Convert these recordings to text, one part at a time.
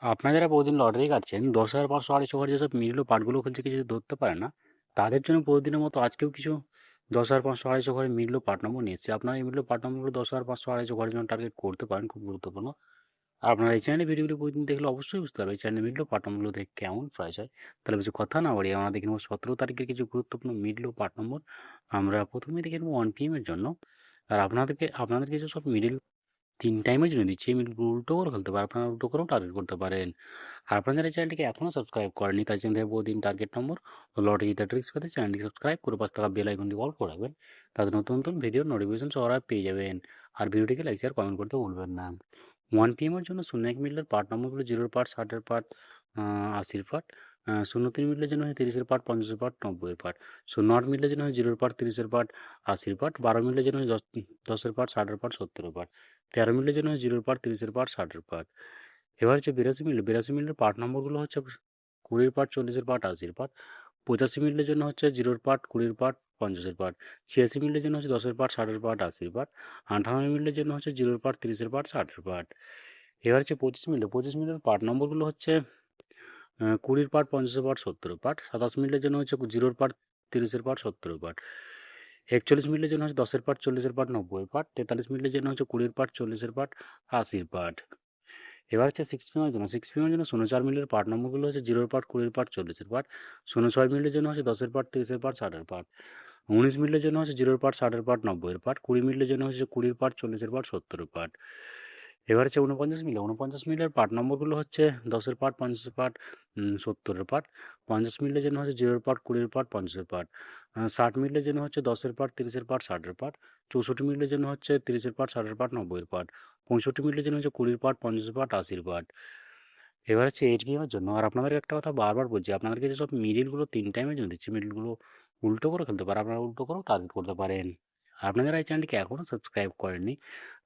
আপনারা যারা প্রতিদিন লটারি কাটছেন 10,500 2,500 যেসব মিডল পার্টগুলো খুলছে কিছু ধরতে পারে না, তাদের জন্য প্রতিদিনের মতো আজকেও কিছু 10,500 2,500 ঘরের মিডল পার্ট নম্বর নিয়ে এসেছি। আপনারা এই মিডল পার্ট নম্বরগুলো 10,500 2,500 ঘরের জন্য টার্গেট করতে পারেন, খুব গুরুত্বপূর্ণ। আর আপনারা এই চ্যানেলে ভিডিওগুলো প্রতিদিন দেখলে অবশ্যই বুঝতে পারবে এই চ্যানেলে মিডল পার্ট নম্বরগুলো দেখে কেমন প্রাইস হয়। তাহলে বেশি কথা না বাড়িয়ে আমরা দেখে নেবো 17 তারিখের কিছু গুরুত্বপূর্ণ মিডল পার্ট নম্বর। আমরা প্রথমে দেখে নেবো 1 PM এর জন্য। আর আপনাদের কিছু সব মিডিল 3 টাইমের জন্য দিচ্ছি। এই মিডলগুলো উল্টো করে ফেলতে পারেন, আপনারা উল্টো করেও টার্গেট করতে পারেন। আর আপনারা যারা এই চ্যানেলটিকে এখনও সাবস্ক্রাইব করেনি তার জন্য প্রতিদিন টার্গেট নম্বর ও লটারি দ্য ট্রিক্স পেতে চ্যানেলটি সাবস্ক্রাইব করে পাশে থাকা বেল আইকনটি অল করে রাখবেন। তাদের নতুন নতুন ভিডিওর নোটিফিকেশন সবার আগে পেয়ে যাবেন। আর ভিডিওটিকে লাইক শেয়ার কমেন্ট করতে ভুলবেন না। 1 PM এর জন্য 0 1 মিডলের পার্ট নম্বরগুলো 0 পার্ট, 60 পার্ট, 80 পার্ট। 0 3 মিডলের জন্য হয় 30 পার্ট, 50 পার্ট, 90 পার্ট। 0 8 মিডলের জন্য হয় 0 পার্ট, 30 পার্ট, 80 পার্ট। 12 মিডলের জন্য হয় 10 পার্ট, 60 পার্ট, 70 পার্ট। 13 মিডলের জন্য হয় 0 পার্ট, 30 পার্ট, 60 পার্ট। এবার হচ্ছে 82 মিডলের পার্ট নম্বরগুলো হচ্ছে 20 পার্ট, 40 পার্ট, 80 পার্ট। 85 মিডলের জন্য হচ্ছে 0 পার্ট, 20 পার্ট, 50 পার্ট। 86 মিডলের জন্য হচ্ছে 10 পার্ট, 60 পার্ট, 80 পার্ট। 98 মিডলের জন্য হচ্ছে 0 পার্ট, 30 পার্ট, 60 পার্ট। এবার হচ্ছে 25 মিডলের পার্ট নম্বরগুলো হচ্ছে 20 পার্ট, 50 পার্ট, 70 পার্ট। 27 মিডলের জন্য হচ্ছে 0 পার্ট, 30 পার্ট, 70 পার্ট। 41 মিডলের জন্য হচ্ছে 10 পার্ট, 40 পার্ট, 90 পার্ট। 43 মিডলের জন্য হচ্ছে 20 পার্ট, 40 পার্ট, 80 পার্ট। এবার হচ্ছে 6 PM এর জন্য 6 PM এর জন্য 04 মিলের পার্ট নম্বরগুলো হচ্ছে 0 পার্ট, 20 পার্ট, 40 পার্ট। 06 মিলের জন্য হচ্ছে 10 পার্ট, 30 পার্ট, 60 পার্ট। 19 মিলের জন্য হচ্ছে 0 পার্ট, 60 পার্ট, 90 পার্ট। 20 মিলের জন্য হচ্ছে 20 পার্ট, 40 পার্ট, 70 পার্ট। এবার হচ্ছে 49 মিলের পার্ট নম্বরগুলো হচ্ছে 10 পার্ট, 50 পার্ট, 70 পার্ট। 50 মিলের জন্য হচ্ছে 0 পার্ট, 20 পার্ট, 50 পার্ট। 60 মিলের জন্য হচ্ছে 10 পার্ট, 30 পার্ট, 60 পার্ট। 64 মিলের জন্য হচ্ছে 30 পার্ট, 60 পার্ট, 90 পার্ট। 65 মিলের জন্য হচ্ছে 20 পার্ট, 50 পার্ট, 80 পার্ট। এবার হচ্ছে 8 PM এর জন্য। আর আপনাদের একটা কথা বারবার বলছি, আপনাদেরকে যেসব মিডিলগুলো 3 টাইমের জন্য দিচ্ছি, মিডিলগুলো উল্টো করে খেলতে পারে, আপনারা উল্টো করেও টার্গেট করতে পারেন। আপনারা যারা এই চ্যানেলটিকে এখনও সাবস্ক্রাইব করেননি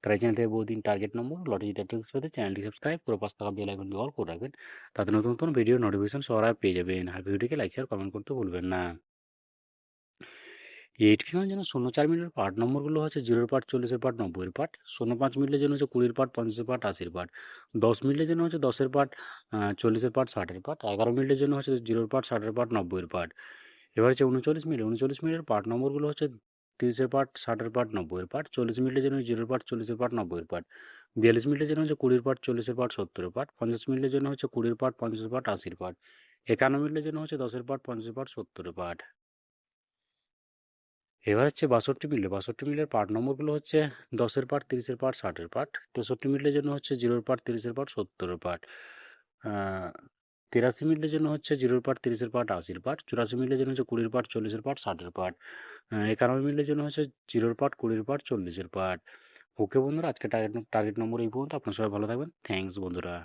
তারা এই চ্যানেল থেকে বহুদিন টার্গেট নম্বর লটারি জিতার ট্রিক্স পেতে চ্যানেলটি সাবস্ক্রাইব করে পাশে থাকা বেল আইকনটি অল করে রাখবেন। তাতে নতুন নতুন ভিডিও নোটিফিকেশন সবার আগে পেয়ে যাবেন। আর ভিডিওটিকে লাইক শেয়ার কমেন্ট করতে ভুলবেন না। 8 PM এর জন্য 04 মিলের পার্ট নম্বরগুলো হচ্ছে 0 পার্ট, 40 পার্ট, 90 পার্ট। 05 মিলের জন্য হচ্ছে 20 পার্ট, 50 পার্ট, 80 পার্ট। 10 মিলের জন্য হচ্ছে 10 পার্ট, 40 পার্ট, 60 পার্ট। 11 মিলের জন্য হচ্ছে 0 পার্ট, 60 পার্ট, 90 পার্ট। এবার হচ্ছে 39 মিলের পার্ট নম্বরগুলো হচ্ছে 30 পার্ট, 60 পার্ট, 90 পার্ট। 40 মিলের জন্য 0 পার্ট, 40 পার্ট, 90 পার্ট। 42 মিলের জন্য হচ্ছে 20 পার্ট, 40 পার্ট, 70 পার্ট। 50 মিলের জন্য হচ্ছে 20 পার্ট, 50 পার্ট, 80 পার্ট। 51 মিলের জন্য হচ্ছে 10 পার্ট, 50 পার্ট, 70 পার্ট। এবার হচ্ছে 62 মিলের পার্ট নম্বরগুলো হচ্ছে 10 পার্ট, 30 পার্ট, 60 পার্ট। 63 মিলের জন্য হচ্ছে 0 পার্ট, 30 পার্ট, 70 পার্ট। 83 মিলের জন্য হচ্ছে 0 পার্ট, 30 পার্ট, 80 পার্ট। 84 মিলের জন্য হচ্ছে 20 পার্ট, 40 পার্ট, 60 পার্ট। 91 মিলের জন্য হচ্ছে 0 পার্ট, 20 পার্ট, 40 পার্ট। ওকে বন্ধুরা, আজকে টার্গেট নম্বর এই পর্যন্ত। আপনার সবাই ভালো থাকবেন। থ্যাংকস বন্ধুরা।